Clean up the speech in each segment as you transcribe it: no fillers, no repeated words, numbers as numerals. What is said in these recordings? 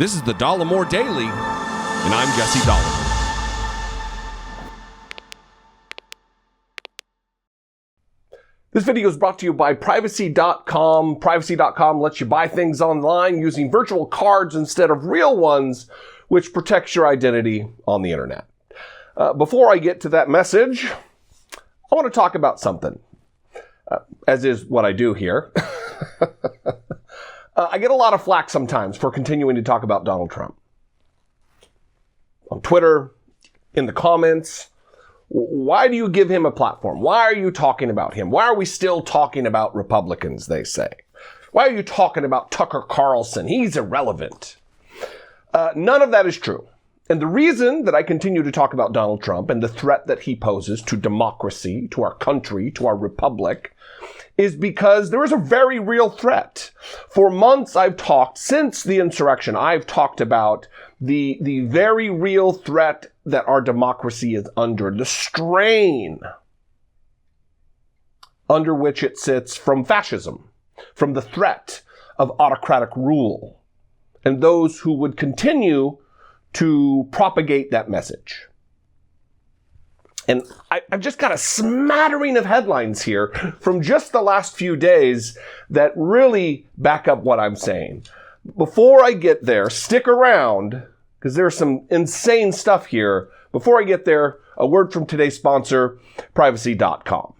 This is the Dollemore Daily, and I'm Jesse Dollemore. This video is brought to you by Privacy.com. Privacy.com lets you buy things online using virtual cards instead of real ones, which protects your identity on the internet. Before I get to that message, I want to talk about something, as is what I do here. I get a lot of flack sometimes for continuing to talk about Donald Trump. On Twitter, in the comments. Why do you give him a platform? Why are you talking about him? Why are we still talking about Republicans, they say? Why are you talking about Tucker Carlson? He's irrelevant. None of that is true. And the reason that I continue to talk about Donald Trump and the threat that he poses to democracy, to our country, to our republic, is because there is a very real threat. For months since the insurrection, I've talked about the very real threat that our democracy is under, the strain under which it sits from fascism, from the threat of autocratic rule, and those who would continue to propagate that message. And I've just got a smattering of headlines here from just the last few days that really back up what I'm saying. Before I get there, stick around, because there's some insane stuff here. Before I get there, a word from today's sponsor, Privacy.com.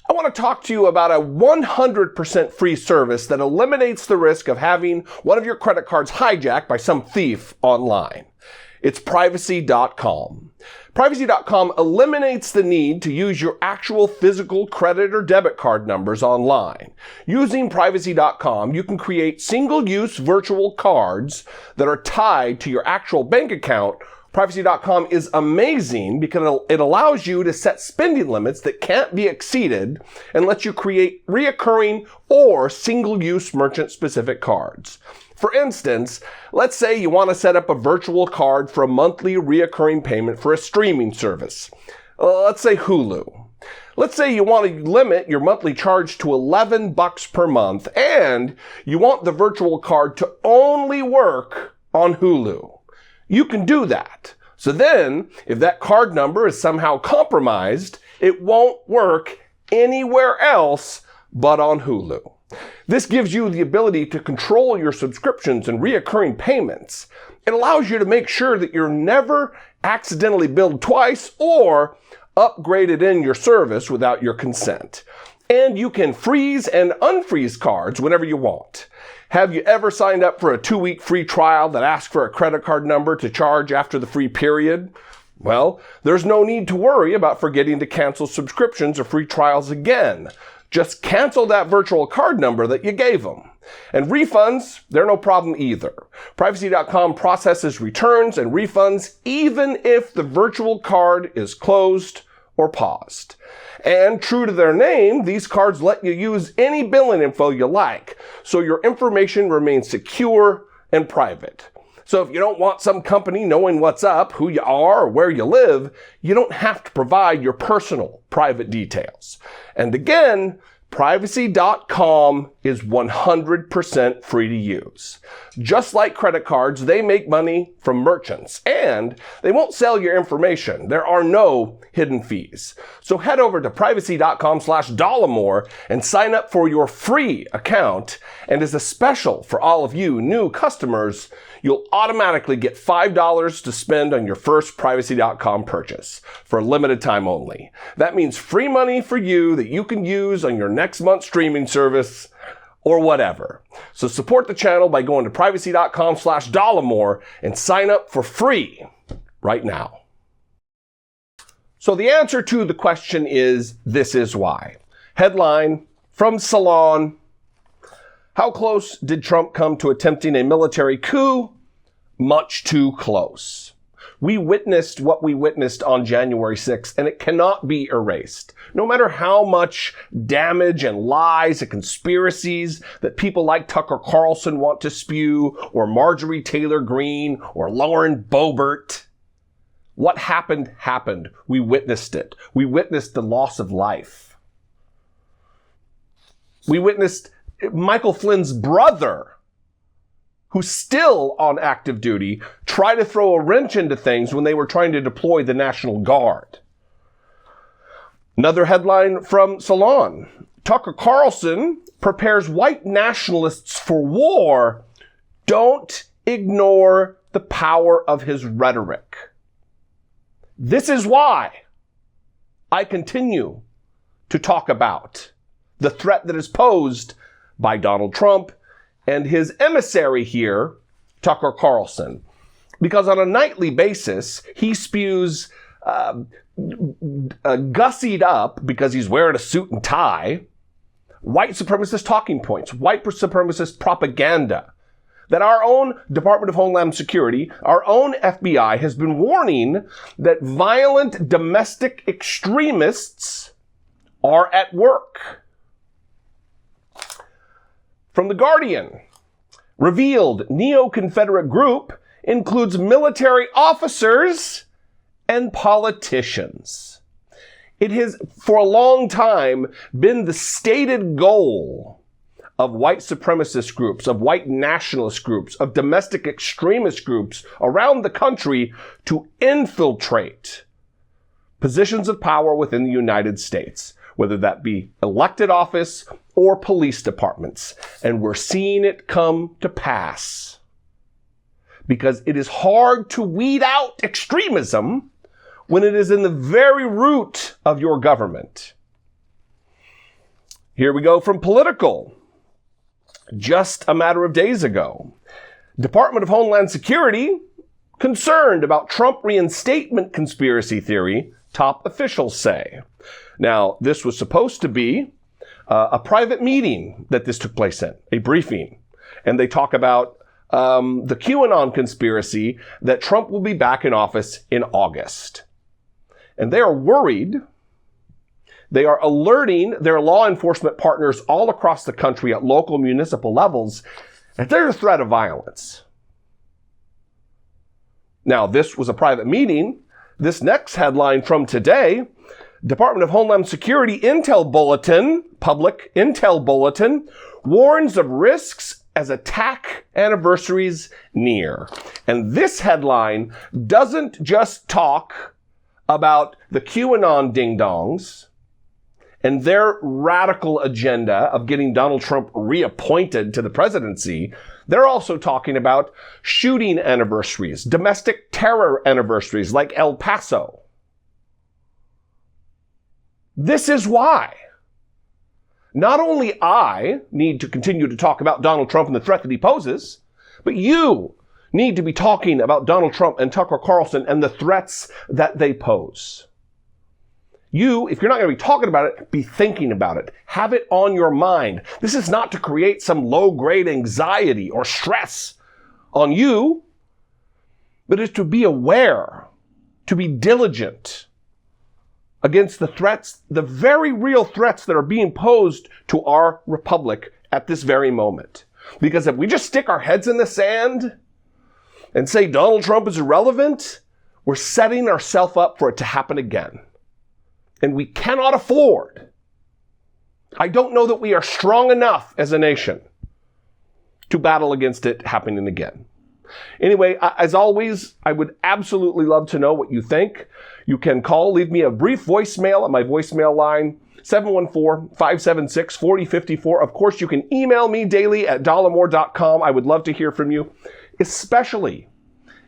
I want to talk to you about a 100% free service that eliminates the risk of having one of your credit cards hijacked by some thief online. It's Privacy.com. Privacy.com eliminates the need to use your actual physical credit or debit card numbers online. Using Privacy.com, you can create single-use virtual cards that are tied to your actual bank account. Privacy.com is amazing because it allows you to set spending limits that can't be exceeded and lets you create reoccurring or single-use merchant-specific cards. For instance, let's say you want to set up a virtual card for a monthly reoccurring payment for a streaming service. Let's say Hulu. Let's say you want to limit your monthly charge to $11 per month and you want the virtual card to only work on Hulu. You can do that. So then, if that card number is somehow compromised, it won't work anywhere else but on Hulu. This gives you the ability to control your subscriptions and reoccurring payments. It allows you to make sure that you're never accidentally billed twice or upgraded in your service without your consent. And you can freeze and unfreeze cards whenever you want. Have you ever signed up for a 2-week free trial that asks for a credit card number to charge after the free period? Well, there's no need to worry about forgetting to cancel subscriptions or free trials again. Just cancel that virtual card number that you gave them. And refunds, they're no problem either. Privacy.com processes returns and refunds even if the virtual card is closed or paused. And true to their name, these cards let you use any billing info you like, so your information remains secure and private. So if you don't want some company knowing what's up, who you are, or where you live, you don't have to provide your personal private details. And again, Privacy.com is 100% free to use. Just like credit cards, they make money from merchants, and they won't sell your information. There are no hidden fees. So head over to Privacy.com/Dollemore and sign up for your free account. And as a special for all of you new customers, you'll automatically get $5 to spend on your first Privacy.com purchase for a limited time only. That means free money for you that you can use on your next month's streaming service or whatever. So support the channel by going to Privacy.com/Dollemore and sign up for free right now. So the answer to the question is, this is why. Headline from Salon: how close did Trump come to attempting a military coup? Much too close. We witnessed what we witnessed on January 6th, and it cannot be erased. No matter how much damage and lies and conspiracies that people like Tucker Carlson want to spew, or Marjorie Taylor Greene, or Lauren Boebert, what happened, happened. We witnessed it. We witnessed the loss of life. We witnessed Michael Flynn's brother, who's still on active duty, try to throw a wrench into things when they were trying to deploy the National Guard. Another headline from Salon. Tucker Carlson prepares white nationalists for war. Don't ignore the power of his rhetoric. This is why I continue to talk about the threat that is posed by Donald Trump and his emissary here, Tucker Carlson. Because on a nightly basis, he spews gussied up, because he's wearing a suit and tie, white supremacist talking points, white supremacist propaganda that our own Department of Homeland Security, our own FBI has been warning that violent domestic extremists are at work. From The Guardian, revealed neo-Confederate group includes military officers and politicians. It has, for a long time, been the stated goal of white supremacist groups, of white nationalist groups, of domestic extremist groups around the country to infiltrate positions of power within the United States, whether that be elected office or police departments. And we're seeing it come to pass because it is hard to weed out extremism when it is in the very root of your government. Here we go from Political. Just a matter of days ago, Department of Homeland Security concerned about Trump reinstatement conspiracy theory, top officials say. Now, this was supposed to be a private meeting that this took place in, a briefing. And they talk about the QAnon conspiracy that Trump will be back in office in August. And they are worried. They are alerting their law enforcement partners all across the country at local municipal levels that there's a threat of violence. Now, this was a private meeting. This next headline from today, Department of Homeland Security Intel Bulletin, public Intel Bulletin, warns of risks as attack anniversaries near. And this headline doesn't just talk about the QAnon ding-dongs and their radical agenda of getting Donald Trump reappointed to the presidency. They're also talking about shooting anniversaries, domestic terror anniversaries like El Paso. This is why not only I need to continue to talk about Donald Trump and the threat that he poses, but you need to be talking about Donald Trump and Tucker Carlson and the threats that they pose. You, if you're not going to be talking about it, be thinking about it. Have it on your mind. This is not to create some low-grade anxiety or stress on you, but it's to be aware, to be diligent against the threats, the very real threats that are being posed to our republic at this very moment. Because if we just stick our heads in the sand and say Donald Trump is irrelevant, we're setting ourselves up for it to happen again. And we cannot afford. I don't know that we are strong enough as a nation to battle against it happening again. Anyway, as always, I would absolutely love to know what you think. You can call, leave me a brief voicemail at my voicemail line, 714-576-4054. Of course, you can email me daily at dollemore.com. I would love to hear from you, especially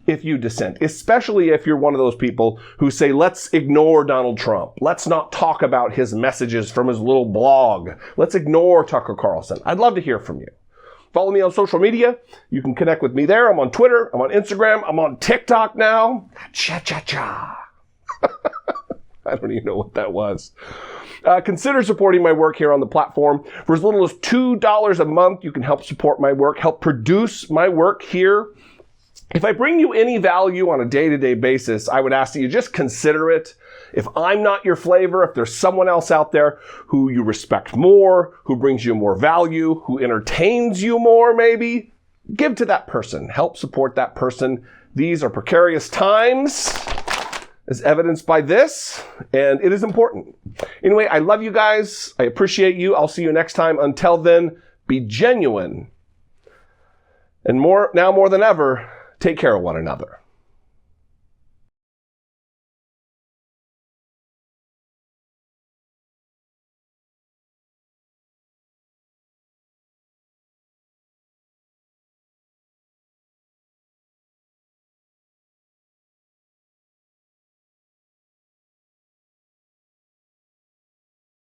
if you dissent, especially if you're one of those people who say, let's ignore Donald Trump. Let's not talk about his messages from his little blog. Let's ignore Tucker Carlson. I'd love to hear from you. Follow me on social media. You can connect with me there. I'm on Twitter. I'm on Instagram. I'm on TikTok now. Cha-cha-cha. I don't even know what that was. Consider supporting my work here on the platform. For as little as $2 a month, you can help support my work, help produce my work here. If I bring you any value on a day-to-day basis, I would ask that you just consider it. If I'm not your flavor, if there's someone else out there who you respect more, who brings you more value, who entertains you more maybe, give to that person. Help support that person. These are precarious times, as evidenced by this, and it is important. Anyway, I love you guys. I appreciate you. I'll see you next time. Until then, be genuine And now more than ever, take care of one another.